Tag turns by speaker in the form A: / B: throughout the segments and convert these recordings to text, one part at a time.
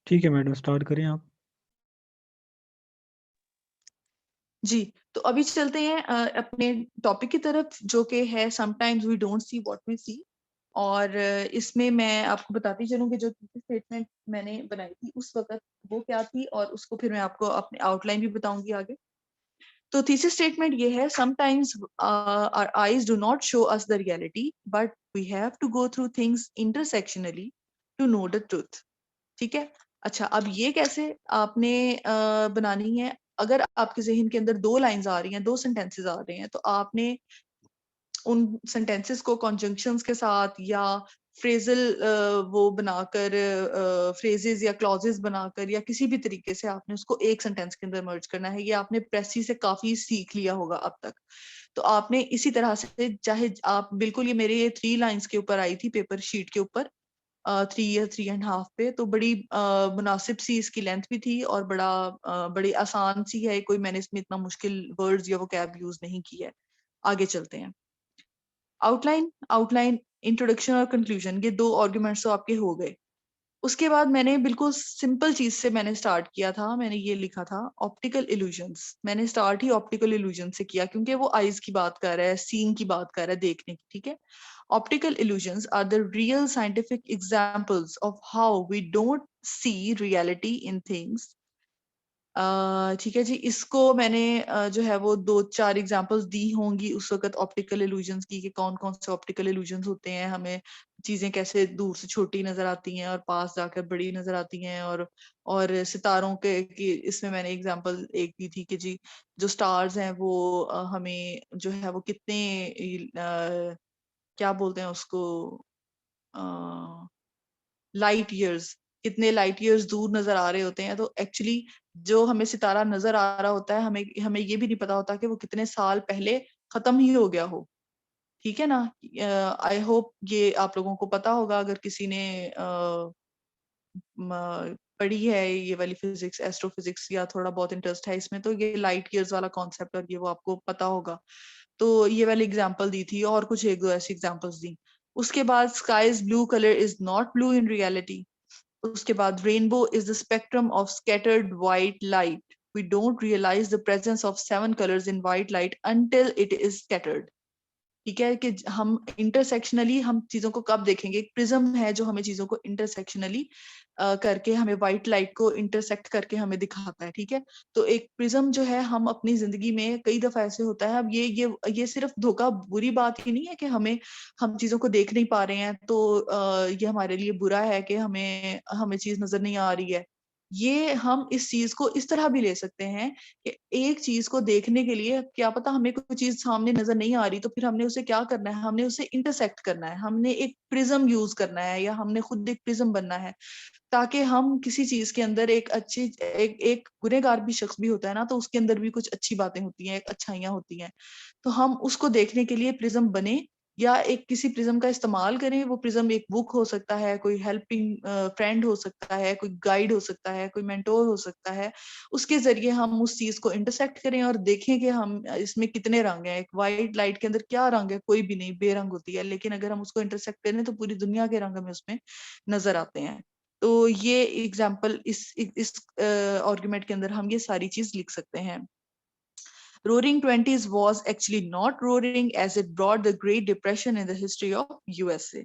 A: ठीक है madam, start करें आप।
B: जी, तो अभी चलते हैं अपने टॉपिक की तरफ, जो कि है sometimes we don't see what we see. और इसमें मैं आपको बताती चलूं कि जो स्टेटमेंट मैंने बनाई थी उस वक्त वो क्या थी, और उसको फिर मैं आपको अपने आउटलाइन भी बताऊंगी आगे। तो थीसिस स्टेटमेंट ये है, sometimes our eyes do not show us the reality, but we have to go through things intersectionally to know the truth. ठीक है। अच्छा, अब ये कैसे आपने बनानी है? अगर आपके जहन के अंदर दो लाइंस आ रही हैं, दो सेंटेंसेस आ रहे हैं, तो आपने उन सेंटेंसेस को कॉन्जंक्शंस के साथ या फ्रेजल वो बनाकर, फ्रेजेस या क्लॉजेस बनाकर, या किसी भी तरीके से आपने उसको एक सेंटेंस के अंदर मर्ज करना है। ये आपने प्रेसी से काफी सीख लिया होगा अब तक। तो आपने इसी तरह से, चाहे आप बिल्कुल, ये मेरे ये 3 लाइंस के ऊपर आई थी पेपर शीट के ऊपर, 3 या 3.5 पे, तो बड़ी मुनासिब सी इसकी लेंथ भी थी, और बड़ी आसान सी है, कोई मैंने इसमें इतना मुश्किल वर्ड्स या वो कैब यूज नहीं किया है। आगे चलते हैं। आउटलाइन, इंट्रोडक्शन और कंक्लूजन, ये 2 आर्गुमेंट्स तो आपके हो गए। उसके बाद मैंने बिल्कुल सिंपल चीज से मैंने स्टार्ट किया था। मैंने ये लिखा था ऑप्टिकल इल्यूजन्स। मैंने स्टार्ट ही ऑप्टिकल इल्यूजन से किया, क्योंकि वो आईज की बात कर रहा है, सीन की बात कर रहा है, देखने की। ठीक है। Optical illusions are the real scientific examples of how we don't see reality in things. ठीक है जी। इसको मैंने जो है वो 2-4 एग्जांपल्स दी होंगी उस वक्त ऑप्टिकल इल्यूजन्स की, कि कौन कौन से ऑप्टिकल इल्यूजन्स होते हैं, हमें चीजें कैसे दूर से छोटी नजर आती हैं और पास जाकर बड़ी नजर आती हैं। और सितारों के की इसमें मैंने एग्जांपल एक दी थी कि जी, जो स्टार्स हैं वो हमें जो है वो कितने क्या बोलते हैं उसको, लाइट ईयर्स, कितने लाइट ईयर्स दूर नजर आ रहे होते हैं। तो एक्चुअली जो हमें सितारा नजर आ रहा होता है, हमें हमें ये भी नहीं पता होता कि वो कितने साल पहले खत्म ही हो गया हो। ठीक है ना। आई होप ये आप लोगों को पता होगा, अगर किसी ने पढ़ी है ये वाली फिजिक्स, एस्ट्रोफिजिक्स, या थोड़ा बहुत इंटरेस्ट है इसमें, तो ये लाइट ईयर्स वाला कॉन्सेप्ट और ये वो आपको पता होगा। तो ये वाली एग्जांपल दी थी, और कुछ एक दो ऐसी एग्जांपल्स दी। उसके बाद sky is blue colour is not blue in reality. उसके बाद rainbow is the spectrum of scattered white light. We don't realize the presence of 7 colors in white light until it is scattered. ठीक है, कि हम इंटरसेक्शनली हम चीजों को कब देखेंगे? एक प्रिज्म है जो हमें चीजों को इंटरसेक्शनली करके, हमें व्हाइट लाइट को इंटरसेक्ट करके हमें दिखाता है। ठीक है। तो एक प्रिज्म जो है, हम अपनी जिंदगी में कई दफा ऐसे होता है। अब ये सिर्फ धोखा, बुरी बात ही नहीं है कि हम चीजों को देख नहीं पा रहे हैं, तो ये हमारे लिए बुरा है कि हमें हमें चीज नजर नहीं आ रही है। ये हम इस चीज को इस तरह भी ले सकते हैं कि एक चीज को देखने के लिए, क्या पता हमें कोई चीज सामने नजर नहीं आ रही, तो फिर हमने उसे क्या करना है? हमने उसे इंटरसेक्ट करना है, हमने एक प्रिज्म यूज करना है, या हमने खुद एक प्रिज्म बनना है, ताकि हम किसी चीज के अंदर एक अच्छी, एक गुनहगार भी शख्स भी होता है ना, तो उसके अंदर भी कुछ अच्छी बातें होती हैं, एक अच्छाइयां होती हैं। तो हम उसको देखने के लिए प्रिज्म बने, या एक किसी प्रिज्म का इस्तेमाल करें। वो प्रिज्म एक बुक हो सकता है, कोई हेल्पिंग फ्रेंड हो सकता है, कोई गाइड हो सकता है, कोई मेंटोर हो सकता है। उसके जरिए हम उस चीज को इंटरसेक्ट करें और देखें कि हम इसमें कितने रंग हैं। एक व्हाइट लाइट के अंदर क्या रंग है? कोई भी नहीं, बेरंग होती है। लेकिन अगर हम उसको इंटरसेक्ट करें तो पूरी दुनिया के रंग हमें उसमें नजर आते हैं। तो ये एग्जाम्पल, इस आर्गुमेंट के अंदर हम ये सारी चीज लिख सकते हैं। Roaring Twenties was actually not roaring as it brought the Great Depression in the history of USA.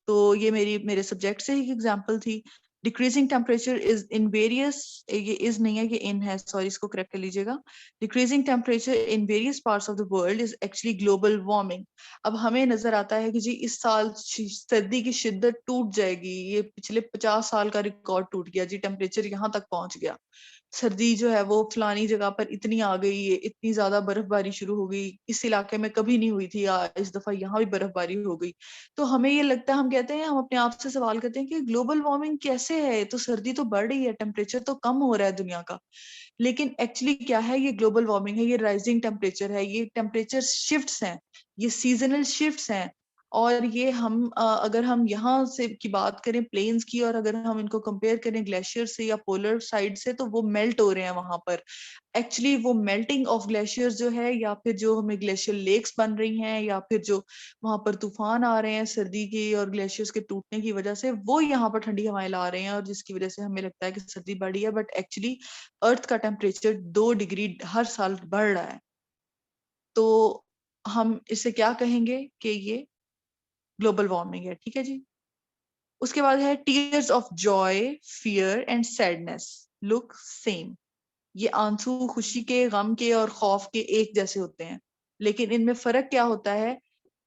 B: तो ये मेरे सब्जेक्ट से ही एग्जांपल थी। Decreasing temperature is in various, ये इज नहीं है, ये इन है, सॉरी, इसको करेक्ट कर लीजिएगा। Decreasing temperature in various parts of the world is actually global warming. अब हमें नजर आता है कि जी इस साल सर्दी की शिद्दत टूट जाएगी, ये पिछले 50 साल का रिकॉर्ड टूट गया जी, टेम्परेचर यहाँ तक पहुंच गया। सर्दी जो है वो फलानी जगह पर इतनी आ गई है, इतनी ज्यादा बर्फबारी शुरू हो गई, इस इलाके में कभी नहीं हुई थी, इस दफा यहाँ भी बर्फबारी हो गई। तो हमें ये लगता है, हम कहते हैं, हम अपने आप से सवाल करते हैं कि ग्लोबल वार्मिंग कैसे है? तो सर्दी तो बढ़ रही है, टेम्परेचर तो कम हो रहा है दुनिया का। लेकिन एक्चुअली क्या है? ये ग्लोबल वार्मिंग है, ये राइजिंग टेम्परेचर है, ये टेम्परेचर शिफ्ट्स हैं, ये सीजनल शिफ्ट्स हैं। और ये हम अगर हम यहाँ से की बात करें प्लेन्स की, और अगर हम इनको कंपेयर करें ग्लेशियर से या पोलर साइड से, तो वो मेल्ट हो रहे हैं वहां पर। एक्चुअली वो मेल्टिंग ऑफ ग्लेशियर्स जो है, या फिर जो हमें ग्लेशियर लेक्स बन रही हैं, या फिर जो वहां पर तूफान आ रहे हैं सर्दी के और ग्लेशियर्स के टूटने की वजह से, वो यहाँ पर ठंडी हवाएं ला रहे हैं, और जिसकी वजह से हमें लगता है कि सर्दी बढ़ी है, बट एक्चुअली अर्थ का टेम्परेचर 2 डिग्री हर साल बढ़ रहा है। तो हम इसे क्या कहेंगे कि ये ग्लोबल वार्मिंग है। ठीक है जी। उसके बाद है tears of Joy, fear and sadness look same. ये आंसू खुशी के, गम के और खौफ के एक जैसे होते हैं, लेकिन इनमें फर्क क्या होता है?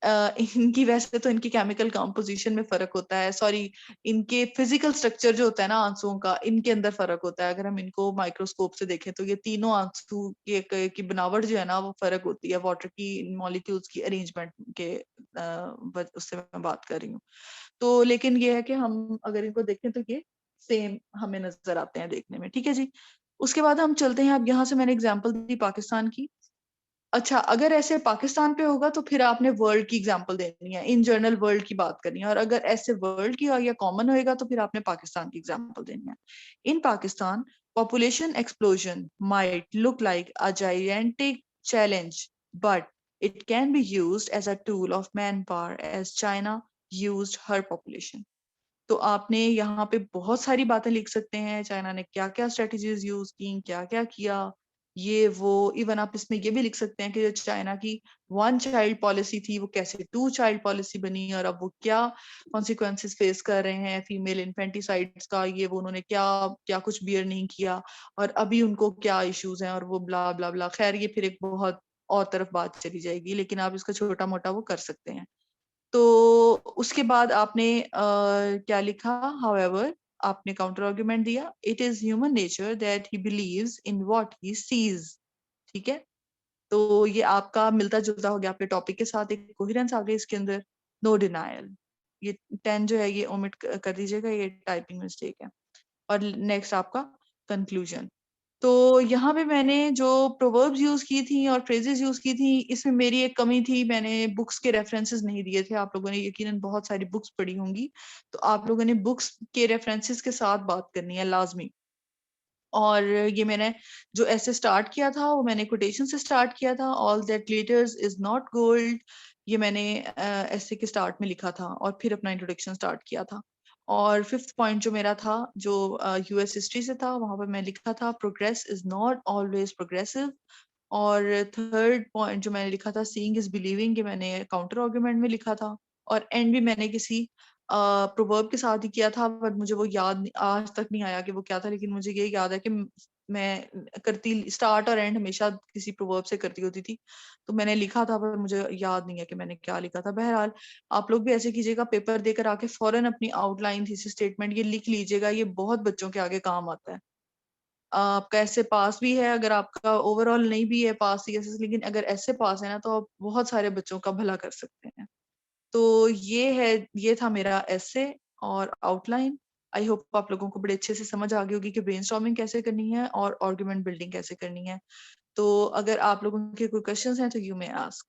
B: इनकी वैसे तो इनकी केमिकल कंपोजिशन में फर्क होता है, सॉरी, इनके फिजिकल स्ट्रक्चर जो होता है ना आंसुओं का, इनके अंदर फर्क होता है। अगर हम इनको माइक्रोस्कोप से देखें तो ये तीनों आंसू की बनावट जो है ना वो फर्क होती है, वाटर की मॉलिक्यूल्स की अरेंजमेंट के उससे मैं बात कर रही हूँ। तो लेकिन ये है कि हम अगर इनको देखें तो ये सेम हमें नजर आते हैं देखने में। ठीक है जी। उसके बाद हम चलते हैं, अब यहाँ से मैंने एग्जांपल दी पाकिस्तान की। अच्छा, अगर ऐसे पाकिस्तान पे होगा तो फिर आपने वर्ल्ड की एग्जांपल देनी है, इन जनरल वर्ल्ड की बात करनी है, और अगर ऐसे वर्ल्ड की या कॉमन होएगा तो फिर आपने पाकिस्तान की एग्जांपल देनी है। इन Pakistan, population explosion might look like a gigantic challenge, but it can be used as a tool of manpower as China used her population. तो आपने यहाँ पे बहुत सारी बातें लिख सकते हैं, चाइना ने क्या क्या स्ट्रेटजीज यूज की, क्या क्या किया, ये वो। इवन आप इसमें ये भी लिख सकते हैं कि जो चाइना की 1 चाइल्ड पॉलिसी थी वो कैसे 2 चाइल्ड पॉलिसी बनी, और अब वो क्या कॉन्सिक्वेंसेस फेस कर रहे हैं फीमेल इन्फेंटिसाइड्स का, ये वो उन्होंने क्या क्या कुछ बियर नहीं किया, और अभी उनको क्या इश्यूज हैं, और वो ब्ला ब्ला ब्ला। खैर ये फिर एक बहुत और तरफ बात चली जाएगी, लेकिन आप इसका छोटा मोटा वो कर सकते हैं। तो उसके बाद आपने क्या लिखा? हाउएवर, आपने काउंटर आर्गुमेंट दिया, it is human nature that he believes in what he sees. ठीक है। तो ये आपका मिलता जुलता हो गया आपके टॉपिक के साथ, एक कोहेरेंस आ गई इसके अंदर। नो डिनायल, ये 10 जो है ये ओमिट कर दीजिएगा, ये टाइपिंग मिस्टेक है। और नेक्स्ट आपका कंक्लूजन। तो यहाँ पे मैंने जो प्रोवर्ब्स यूज की थी और फ्रेजेस यूज की थी, इसमें मेरी एक कमी थी, मैंने बुक्स के रेफरेंसेस नहीं दिए थे। आप लोगों ने यकीनन बहुत सारी बुक्स पढ़ी होंगी, तो आप लोगों ने बुक्स के रेफरेंसेस के साथ बात करनी है लाजमी। और ये मैंने जो ऐसे स्टार्ट किया था वो मैंने कोटेशन से स्टार्ट किया था, all that glitters is not gold. ये मैंने ऐसे के स्टार्ट में लिखा था, और फिर अपना इंट्रोडक्शन स्टार्ट किया था। और फिफ्थ पॉइंट जो मेरा था, जो यूएस हिस्ट्री से था, वहां पर मैं लिखा था progress is not always progressive. और थर्ड पॉइंट जो मैंने लिखा था, सीइंग इज बिलीविंग, ये मैंने काउंटर आर्गुमेंट में लिखा था। और एंड भी मैंने किसी प्रोवर्ब के साथ ही किया था, बट मुझे वो याद आज तक नहीं आया कि वो क्या था, लेकिन मुझे ये याद है कि मैं करती स्टार्ट और एंड हमेशा किसी प्रोवर्ब से करती होती थी। तो मैंने लिखा था, पर मुझे याद नहीं है कि मैंने क्या लिखा था। बहरहाल आप लोग भी ऐसे कीजिएगा, पेपर देकर आके फौरन अपनी आउटलाइन थीसिस स्टेटमेंट ये लिख लीजिएगा, ये बहुत बच्चों के आगे काम आता है। आपका ऐसे पास भी है, अगर आपका ओवरऑल नहीं भी है पास सीएसएस, लेकिन अगर ऐसे पास है ना, तो आप बहुत सारे बच्चों का भला कर सकते हैं। तो ये है, ये था मेरा ऐसे और आउटलाइन। आई होप आप लोगों को बड़े अच्छे से समझ आ गई होगी कि ब्रेनस्टॉर्मिंग कैसे करनी है और आर्गुमेंट बिल्डिंग कैसे करनी है। तो अगर आप लोगों के कोई क्वेश्चंस हैं तो यू मे आस्क।